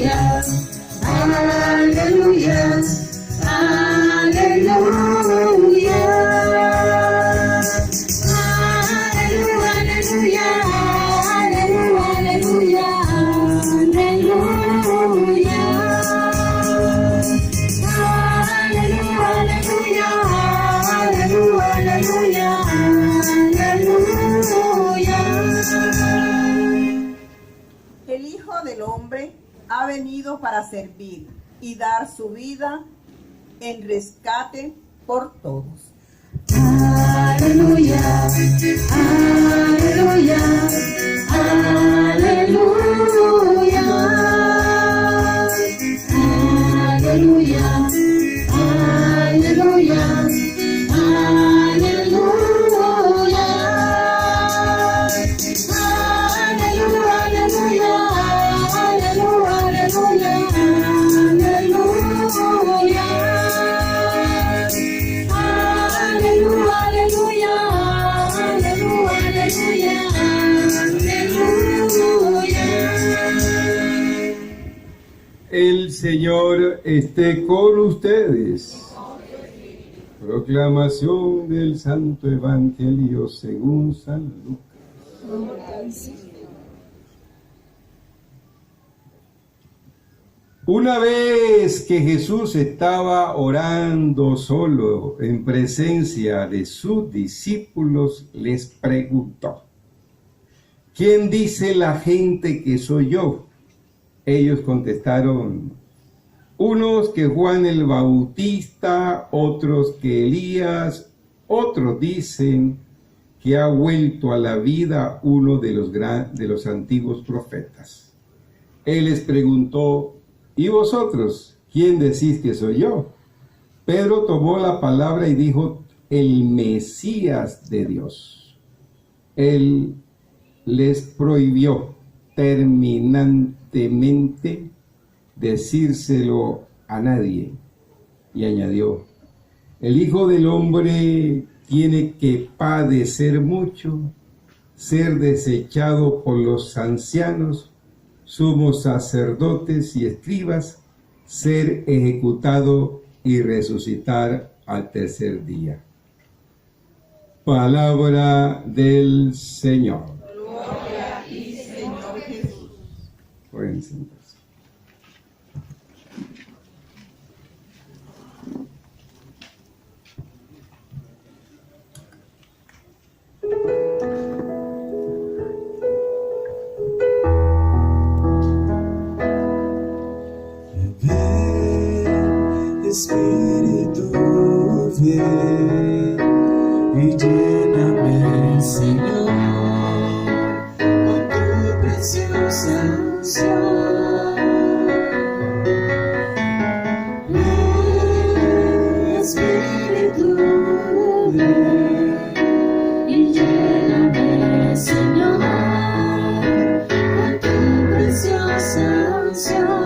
aleluya, aleluya. El Hijo del Hombre ha venido para servir y dar su vida en rescate por todos. Aleluya, aleluya, aleluya, aleluya, aleluya, El Señor esté con ustedes. Proclamación del Santo Evangelio según San Lucas. Una vez que Jesús estaba orando solo en presencia de sus discípulos, les preguntó: ¿quién dice la gente que soy yo? Ellos contestaron: unos que Juan el Bautista, otros que Elías, otros dicen que ha vuelto a la vida uno de los antiguos profetas. Él les preguntó: ¿y vosotros, quién decís que soy yo? Pedro tomó la palabra y dijo: el Mesías de Dios. Él les prohibió terminantemente decírselo a nadie y añadió: el Hijo del Hombre tiene que padecer mucho, ser desechado por los ancianos, sumos sacerdotes y escribas, ser ejecutado y resucitar al tercer día. Palabra del Señor. Gloria a ti, Señor Jesús. Pueden sentarse. Espíritu, ven y lléname, Señor, con tu preciosa unción. Ven, Espíritu, ven y lléname, Señor, con tu preciosa unción.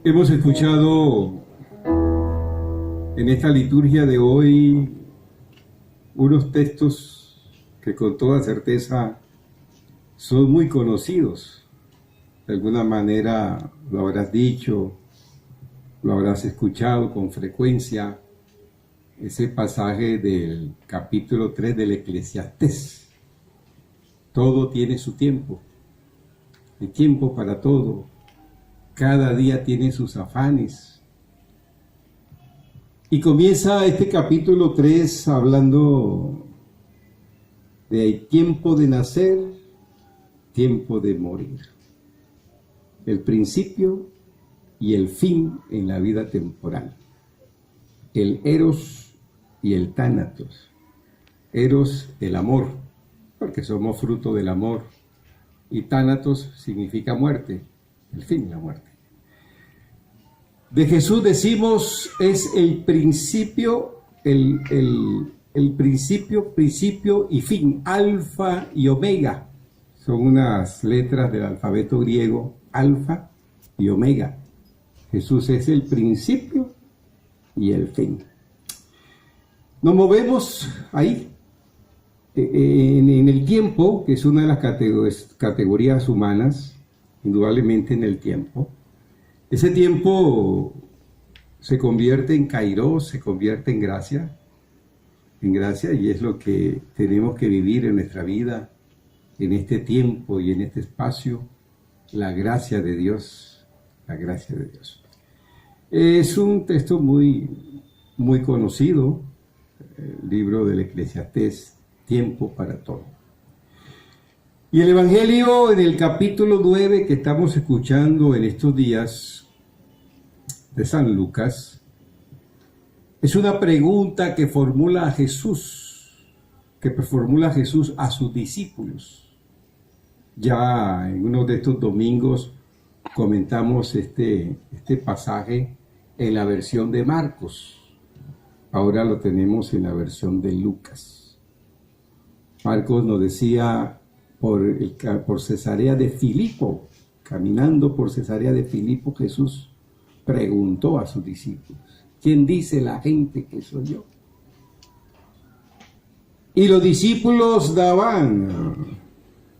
Hemos escuchado en esta liturgia de hoy unos textos que con toda certeza son muy conocidos. De alguna manera lo habrás dicho, lo habrás escuchado con frecuencia, ese pasaje del capítulo 3 del Eclesiastés. Todo tiene su tiempo, hay tiempo para todo. Cada día tiene sus afanes. Y comienza este capítulo 3 hablando de hay tiempo de nacer, tiempo de morir. El principio y el fin en la vida temporal. El eros y el tánatos. Eros, el amor, porque somos fruto del amor. Y Tánatos significa muerte, el fin, la muerte. De Jesús decimos es el principio, el principio y fin, alfa y omega. Son unas letras del alfabeto griego, alfa y omega. Jesús es el principio y el fin. Nos movemos ahí, en el tiempo, que es una de las categorías humanas, indudablemente en el tiempo. Ese tiempo se convierte en kairos, se convierte en gracia, y es lo que tenemos que vivir en nuestra vida, en este tiempo y en este espacio, la gracia de Dios, la gracia de Dios. Es un texto muy conocido, el libro del Eclesiastés, tiempo para todo. Y el Evangelio en el capítulo 9 que estamos escuchando en estos días de San Lucas, es una pregunta que formula Jesús a sus discípulos. Ya en uno de estos domingos comentamos este pasaje en la versión de Marcos. Ahora lo tenemos en la versión de Lucas. Marcos nos decía por Cesarea de Filipo, caminando por Cesarea de Filipo, Jesús preguntó a sus discípulos: ¿quién dice la gente que soy yo? Y los discípulos daban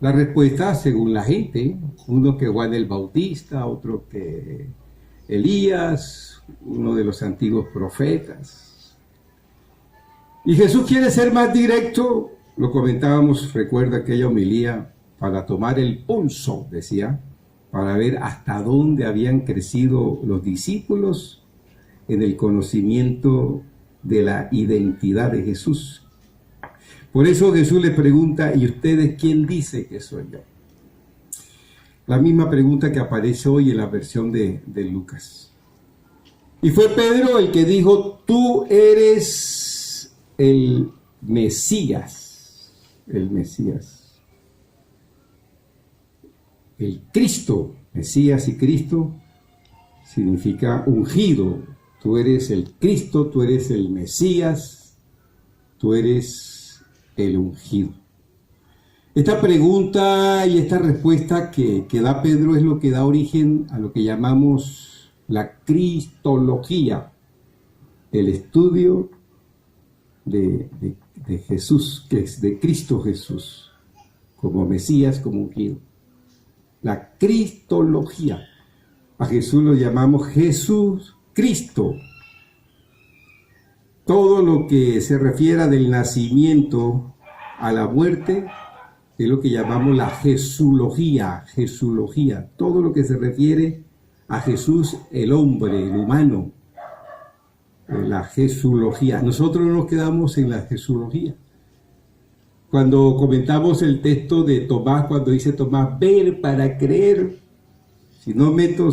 la respuesta según la gente, uno que Juan el Bautista, otro que Elías, uno de los antiguos profetas. Y Jesús quiere ser más directo, lo comentábamos, recuerda aquella homilía, para tomar el pulso, decía, para ver hasta dónde habían crecido los discípulos en el conocimiento de la identidad de Jesús. Por eso Jesús les pregunta: ¿y ustedes quién dice que soy yo? La misma pregunta que aparece hoy en la versión de Lucas. Y fue Pedro el que dijo: tú eres el Mesías, el Cristo. Mesías y Cristo significa ungido. Tú eres el Cristo, tú eres el Mesías, tú eres el ungido. Esta pregunta y esta respuesta que da Pedro es lo que da origen a lo que llamamos la cristología, el estudio de Jesús, que es de Cristo Jesús, como Mesías, como ungido. La cristología. A Jesús lo llamamos Jesús Cristo. Todo lo que se refiera del nacimiento a la muerte es lo que llamamos la Jesulogía. Todo lo que se refiere a Jesús, el hombre, el humano, la Jesulogía. Nosotros no nos quedamos en la Jesulogía. Cuando comentamos el texto de Tomás, cuando dice Tomás: ver para creer, si no meto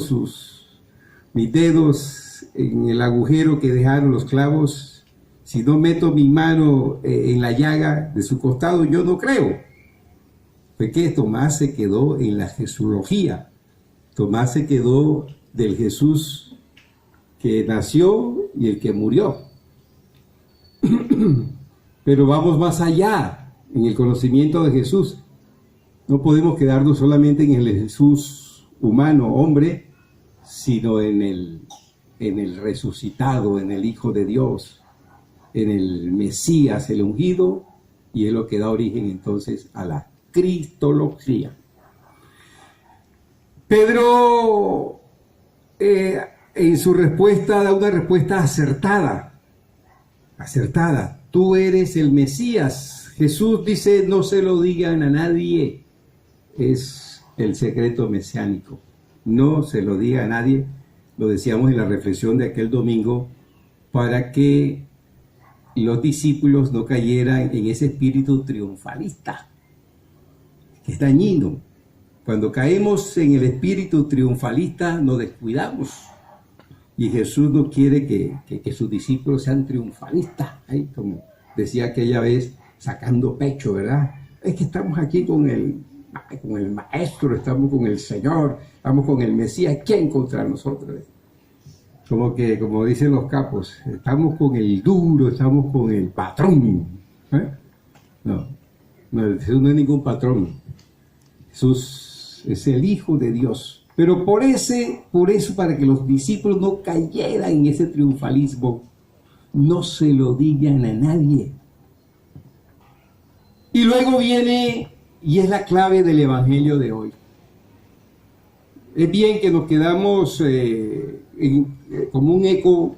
mis dedos en el agujero que dejaron los clavos, si no meto mi mano en la llaga de su costado, yo no creo. Fue que Tomás se quedó en la Jesulogía. Tomás se quedó del Jesús que nació y el que murió. Pero vamos más allá en el conocimiento de Jesús. No podemos quedarnos solamente en el Jesús humano, hombre, sino en el resucitado, en el Hijo de Dios, en el Mesías, el ungido, y es lo que da origen entonces a la cristología. Pedro en su respuesta da una respuesta acertada. Tú eres el Mesías. Jesús dice: no se lo digan a nadie. Es el secreto mesiánico. No se lo diga a nadie. Lo decíamos en la reflexión de aquel domingo, para que los discípulos no cayeran en ese espíritu triunfalista, que es dañino. Cuando caemos en el espíritu triunfalista, nos descuidamos. Y Jesús no quiere que sus discípulos sean triunfalistas. Como decía aquella vez sacando pecho, ¿verdad? Es que estamos aquí con el Maestro, estamos con el Señor, estamos con el Mesías. ¿Quién contra nosotros? Como dicen los capos, estamos con el duro, estamos con el patrón. No, Jesús no es ningún patrón. Jesús es el Hijo de Dios. Pero por eso, para que los discípulos no cayeran en ese triunfalismo, no se lo digan a nadie. Y luego viene, y es la clave del Evangelio de hoy. Es bien que nos quedamos como un eco,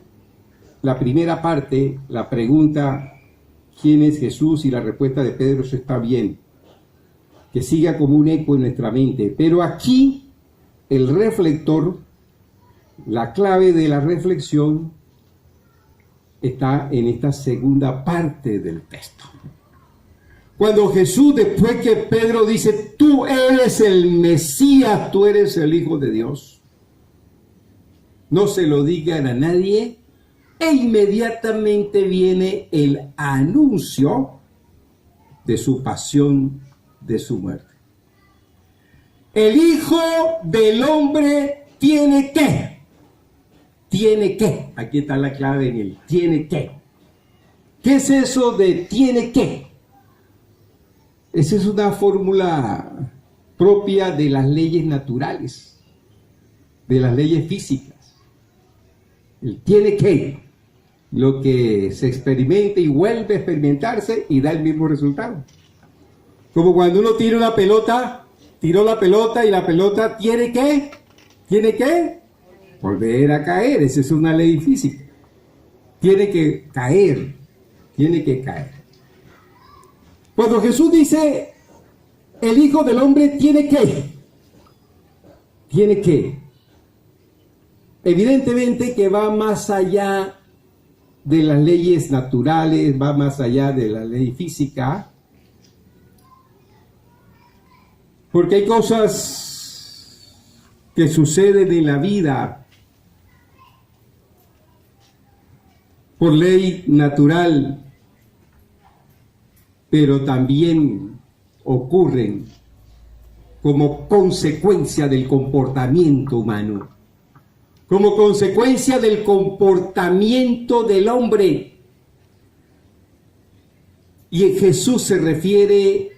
la primera parte, la pregunta, ¿quién es Jesús? Y la respuesta de Pedro, eso está bien. Que siga como un eco en nuestra mente. Pero aquí, el reflector, la clave de la reflexión, está en esta segunda parte del texto. Cuando Jesús, después que Pedro dice, tú eres el Mesías, tú eres el Hijo de Dios, no se lo digan a nadie, e inmediatamente viene el anuncio de su pasión, de su muerte. El Hijo del Hombre tiene que. Tiene que. Aquí está la clave en el tiene que. ¿Qué es eso de tiene que? Esa es una fórmula propia de las leyes naturales, de las leyes físicas. El tiene que, lo que se experimenta y vuelve a experimentarse y da el mismo resultado. Como cuando uno tira una pelota, tiró la pelota y la pelota tiene que volver a caer. Esa es una ley física. Tiene que caer. Cuando Jesús dice, el Hijo del Hombre tiene que, evidentemente que va más allá de las leyes naturales, va más allá de la ley física, porque hay cosas que suceden en la vida por ley natural, pero también ocurren como consecuencia del comportamiento humano, como consecuencia del comportamiento del hombre. Y Jesús se refiere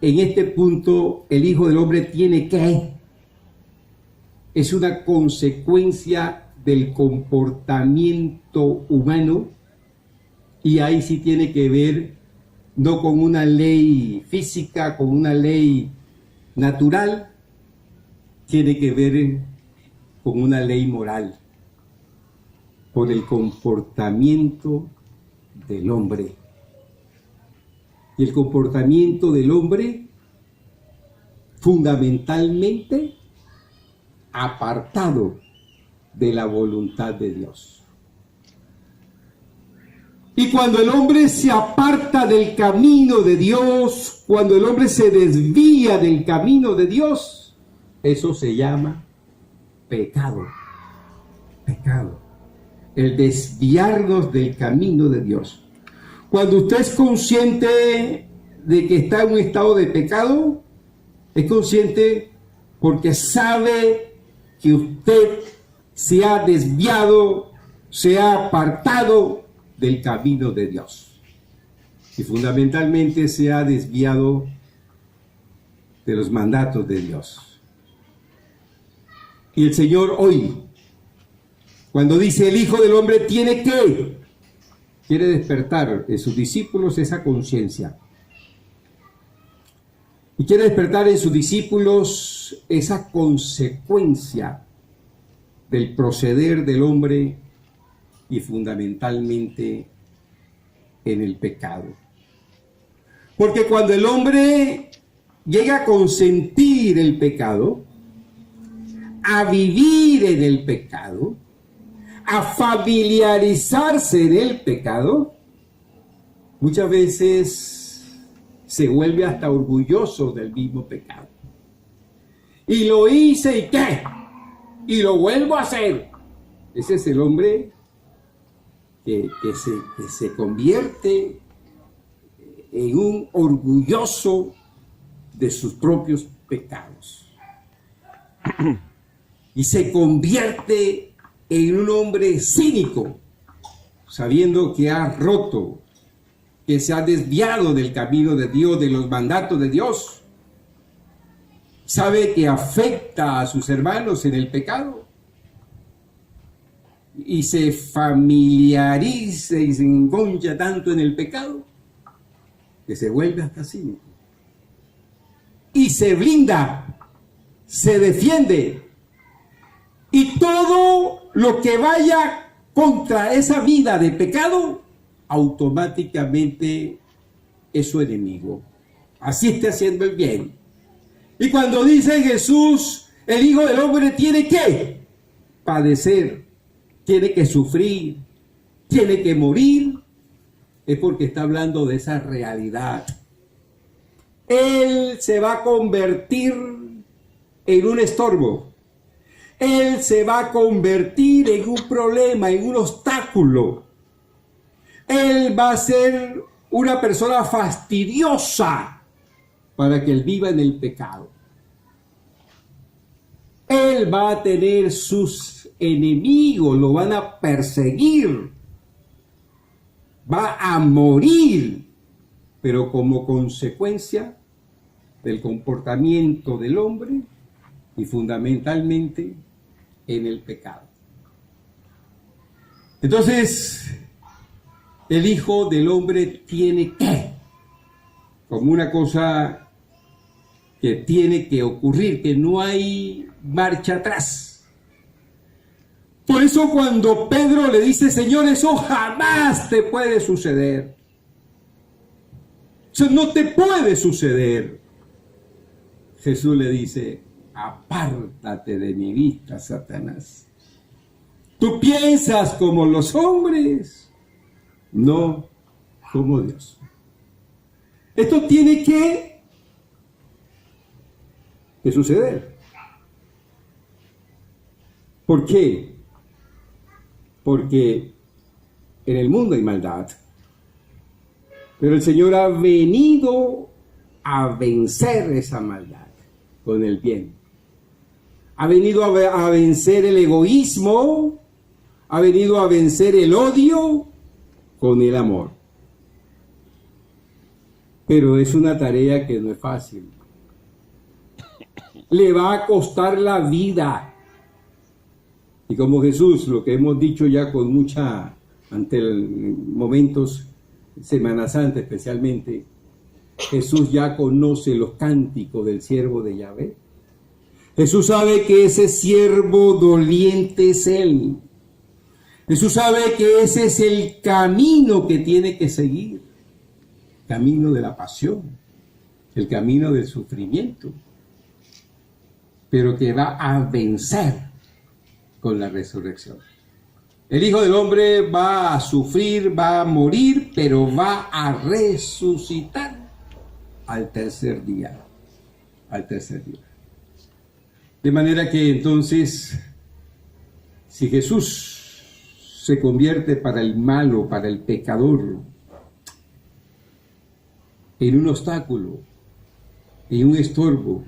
en este punto, el Hijo del Hombre tiene que, es una consecuencia del comportamiento humano, y ahí sí tiene que ver no con una ley física, con una ley natural, tiene que ver con una ley moral, por el comportamiento del hombre. Y el comportamiento del hombre, fundamentalmente, apartado de la voluntad de Dios. Y cuando el hombre se aparta del camino de Dios, cuando el hombre se desvía del camino de Dios, eso se llama pecado. Pecado. El desviarnos del camino de Dios. Cuando usted es consciente de que está en un estado de pecado, es consciente porque sabe que usted se ha desviado, se ha apartado del camino de Dios. Y fundamentalmente se ha desviado de los mandatos de Dios. Y el Señor hoy, cuando dice el Hijo del Hombre tiene que, quiere despertar en sus discípulos esa conciencia. Y quiere despertar en sus discípulos esa consecuencia del proceder del hombre y fundamentalmente en el pecado. Porque cuando el hombre llega a consentir el pecado, a vivir en el pecado, a familiarizarse en el pecado, muchas veces se vuelve hasta orgulloso del mismo pecado. Y lo hice y ¿qué? Y lo vuelvo a hacer. Ese es el hombre que se convierte en un orgulloso de sus propios pecados. Y se convierte en un hombre cínico, sabiendo que ha roto, que se ha desviado del camino de Dios, de los mandatos de Dios. Sabe que afecta a sus hermanos en el pecado. Y se familiariza y se engoncha tanto en el pecado que se vuelve hasta cínico. Y se blinda, se defiende. Y todo lo que vaya contra esa vida de pecado, automáticamente es su enemigo. Así esté haciendo el bien. Y cuando dice Jesús, el Hijo del Hombre tiene que padecer, tiene que sufrir, tiene que morir, es porque está hablando de esa realidad. Él se va a convertir en un estorbo. Él se va a convertir en un problema, en un obstáculo. Él va a ser una persona fastidiosa para que él viva en el pecado. Él va a tener sus enemigos, lo van a perseguir. Va a morir, pero como consecuencia del comportamiento del hombre y fundamentalmente en el pecado. Entonces, el Hijo del Hombre tiene que, como una cosa que tiene que ocurrir, que no hay marcha atrás. Por eso cuando Pedro le dice, Señor, eso jamás te puede suceder. Eso no te puede suceder. Jesús le dice, apártate de mi vista, Satanás. Tú piensas como los hombres, no como Dios. Esto tiene que suceder. ¿Por qué? Porque en el mundo hay maldad, pero el Señor ha venido a vencer esa maldad con el bien. Ha venido a vencer el egoísmo, ha venido a vencer el odio con el amor. Pero es una tarea que no es fácil. Le va a costar la vida. Y como Jesús, lo que hemos dicho ya con mucha, ante momentos, Semana Santa especialmente, Jesús ya conoce los cánticos del siervo de Yahvé. Jesús sabe que ese siervo doliente es Él. Jesús sabe que ese es el camino que tiene que seguir. Camino de la pasión, el camino del sufrimiento, pero que va a vencer con la resurrección. El Hijo del Hombre va a sufrir, va a morir, pero va a resucitar al tercer día. Al tercer día. De manera que entonces, si Jesús se convierte para el malo, para el pecador, en un obstáculo, en un estorbo,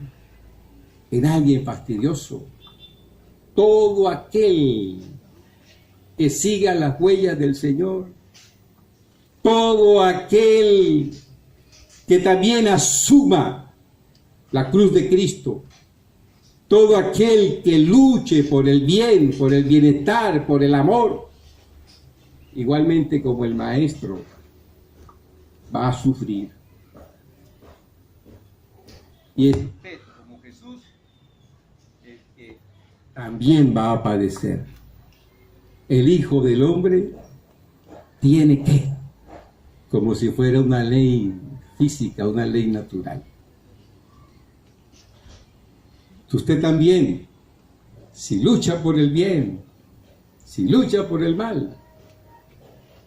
en alguien fastidioso, todo aquel que siga las huellas del Señor, todo aquel que también asuma la cruz de Cristo, todo aquel que luche por el bien, por el bienestar, por el amor, igualmente como el Maestro, va a sufrir. Y usted, como Jesús, el que también va a padecer. El Hijo del Hombre tiene que, como si fuera una ley física, una ley natural. Usted también, si lucha por el bien, si lucha por el mal,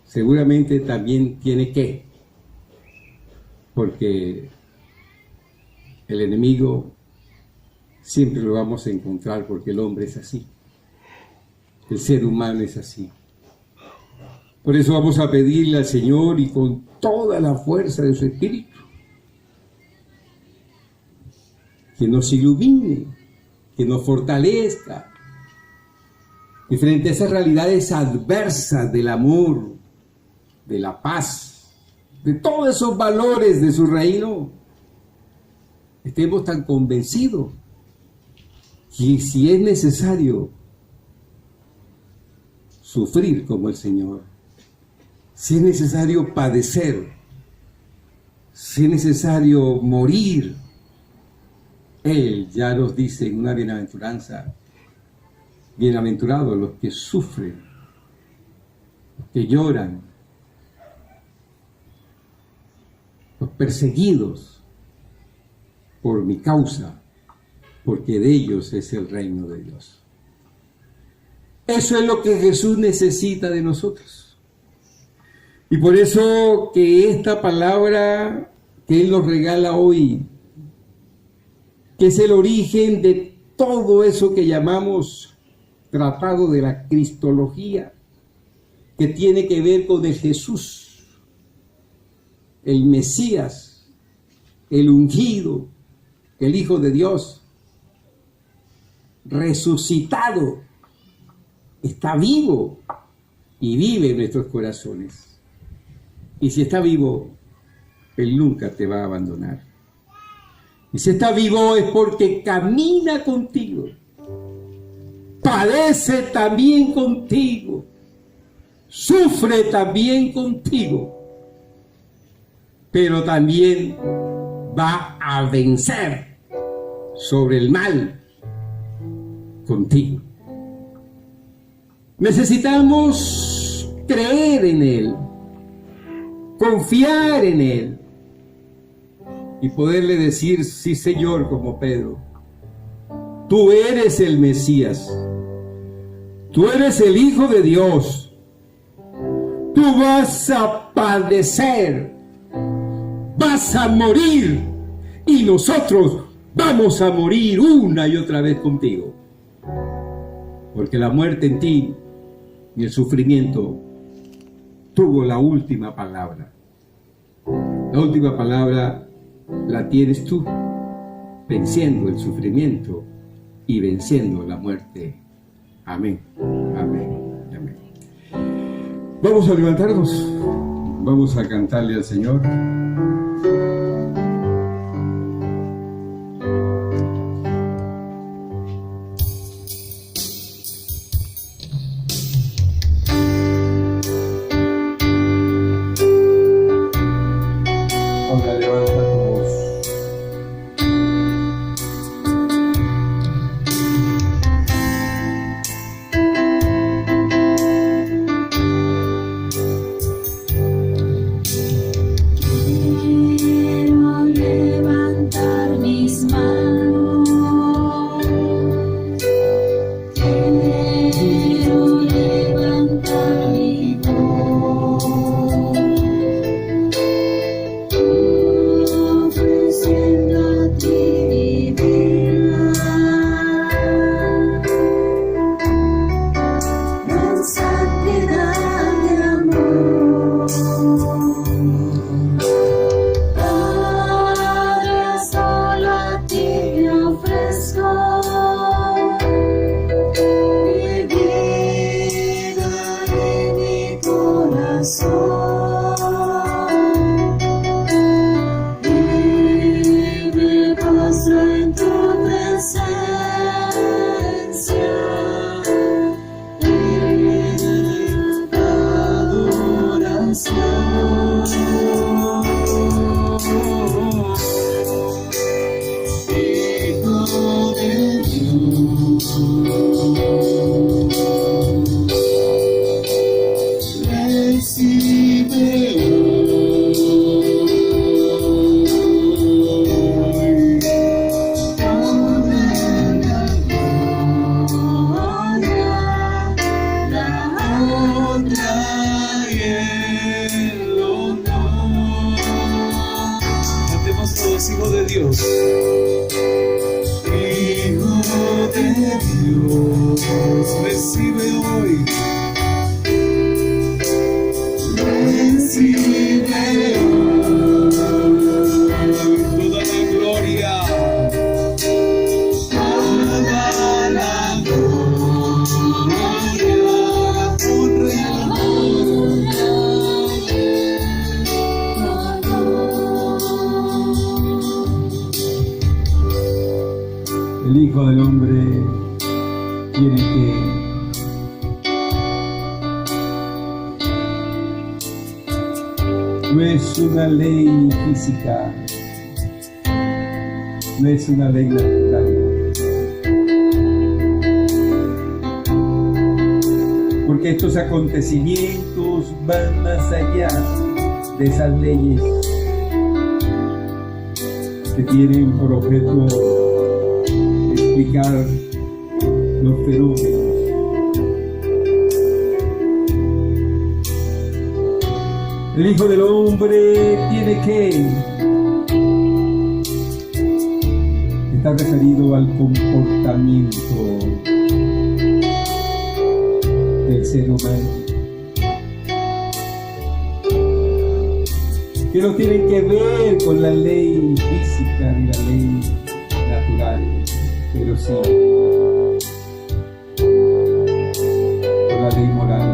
seguramente también tiene que, porque el enemigo siempre lo vamos a encontrar, porque el hombre es así. El ser humano es así. Por eso vamos a pedirle al Señor y con toda la fuerza de su Espíritu que nos ilumine, que nos fortalezca. Y frente a esas realidades adversas del amor, de la paz, de todos esos valores de su reino, estemos tan convencidos que si es necesario sufrir como el Señor, si es necesario padecer, si es necesario morir, Él ya nos dice en una bienaventuranza: bienaventurados los que sufren, los que lloran, los perseguidos por mi causa, porque de ellos es el reino de Dios. Eso es lo que Jesús necesita de nosotros. Y por eso que esta palabra que Él nos regala hoy, que es el origen de todo eso que llamamos tratado de la cristología, que tiene que ver con el Jesús, el Mesías, el ungido, el Hijo de Dios, resucitado, está vivo y vive en nuestros corazones. Y si está vivo, Él nunca te va a abandonar. Y si está vivo es porque camina contigo, padece también contigo, sufre también contigo, pero también va a vencer sobre el mal contigo. Necesitamos creer en Él, confiar en Él y poderle decir: sí, Señor, como Pedro, tú eres el Mesías, tú eres el Hijo de Dios, tú vas a padecer, vas a morir y nosotros vamos a morir una y otra vez contigo, porque la muerte en ti y el sufrimiento tuvo la última palabra. La última palabra la tienes tú, venciendo el sufrimiento y venciendo la muerte. Amén, amén, amén. Vamos a levantarnos, vamos a cantarle al Señor. Hijo de Dios, Hijo de Dios, recibe hoy El Hijo del Hombre tiene que no es una ley física, no es una ley natural. Porque estos acontecimientos van más allá de esas leyes que tienen por objeto explicar los fenómenos. El Hijo del Hombre tiene que estar referido al comportamiento del ser humano, que no tiene que ver con la ley física ni la ley natural, pero sí con la ley moral.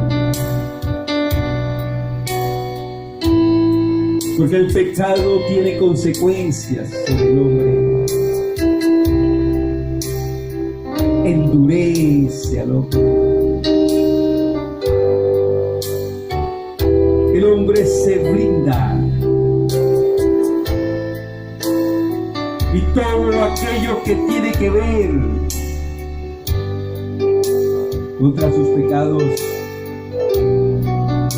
Porque el pecado tiene consecuencias sobre el hombre, endurece al hombre. El hombre se brinda y todo aquello que tiene que ver contra sus pecados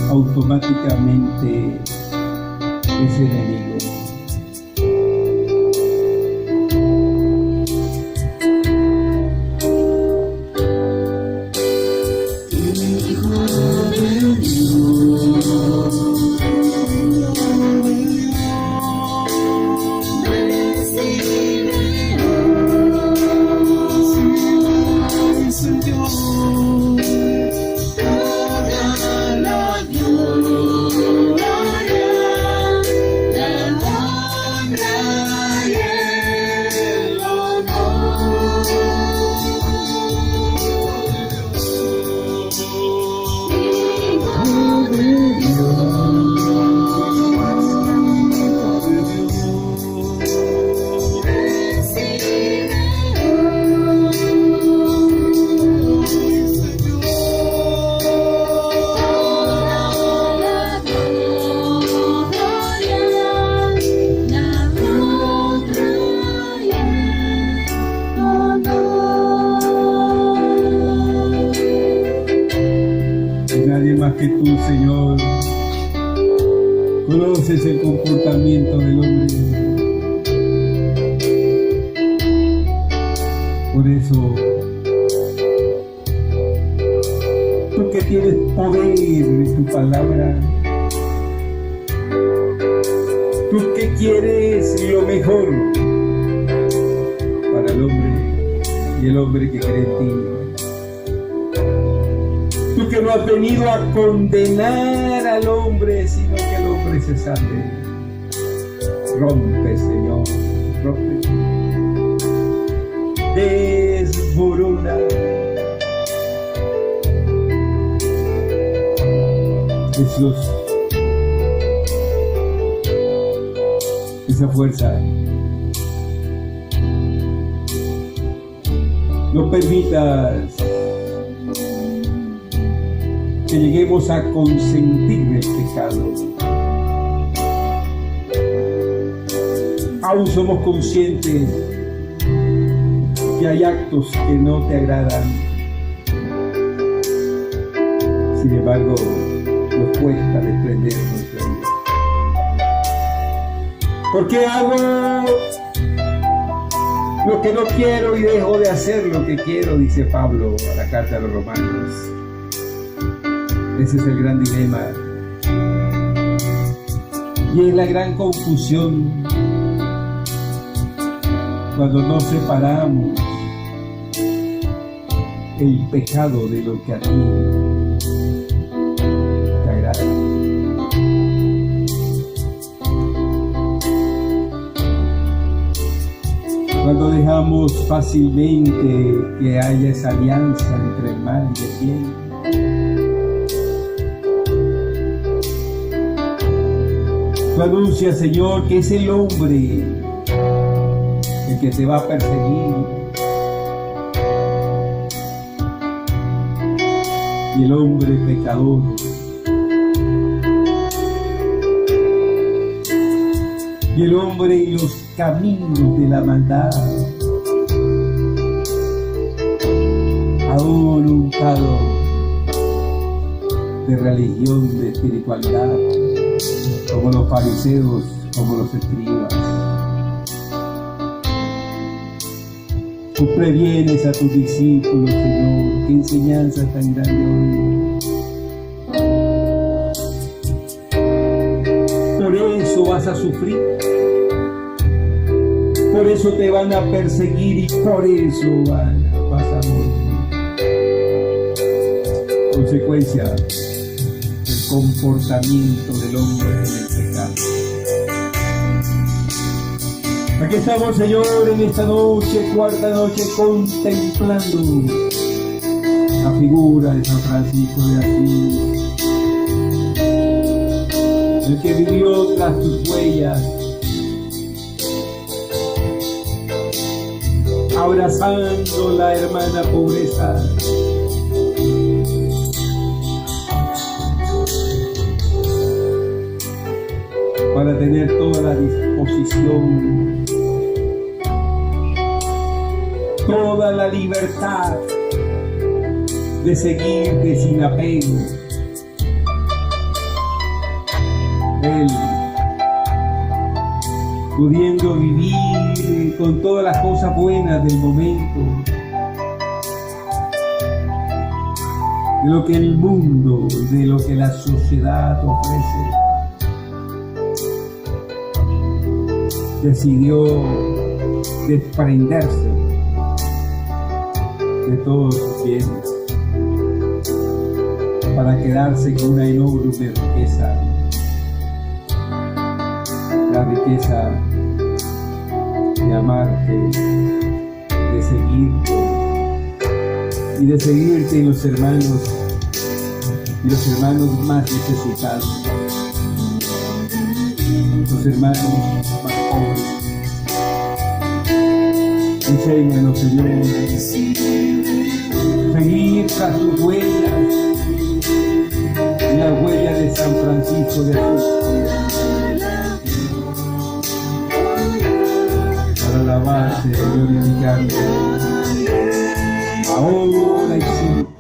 automáticamente es enemigo. Nadie más que tú, Señor, conoces el comportamiento del hombre. Por eso, tú que tienes poder en tu palabra, tú que quieres lo mejor para el hombre y el hombre que cree en ti. Tú que no has venido a condenar al hombre, sino que el hombre se salve. Rompe, Señor, rompe. Desmorona esa fuerza. No permitas que lleguemos a consentir el pecado. Aún somos conscientes que hay actos que no te agradan. Sin embargo, nos cuesta desprender nuestra vida. ¿Por qué hago lo que no quiero y dejo de hacer lo que quiero? Dice Pablo a la carta a los Romanos. Ese es el gran dilema. Y es la gran confusión cuando no separamos el pecado de lo que a ti te agrada. Cuando dejamos fácilmente que haya esa alianza entre el mal y el bien. Tú anuncias, Señor, que es el hombre el que te va a perseguir, y el hombre pecador. Y el hombre en los caminos de la maldad, aún untado de religión, de espiritualidad, como los fariseos, como los escribas. Tú previenes a tus discípulos, Señor. Qué enseñanza tan grande hoy. Por eso vas a sufrir. Por eso te van a perseguir y por eso vas a morir. Consecuencia del comportamiento del hombre en el pecado. Aquí estamos, Señor, en esta noche, cuarta noche, contemplando la figura de San Francisco de Asís, el que vivió tras sus huellas, abrazando la hermana pobreza, para tener toda la disposición, toda la libertad de seguirte sin apego. Él, pudiendo vivir con todas las cosas buenas del momento, de lo que el mundo, de lo que la sociedad ofrece, decidió desprenderse de todos sus bienes para quedarse con una enorme riqueza, la riqueza de amarte, de seguirte y de seguirte en los hermanos y los hermanos más necesitados, los hermanos más pobres. Enséñanos, Señor, seguir tras tus huellas y las huellas de San Francisco de Asís, para alabarte y glorificarte ahora y siempre.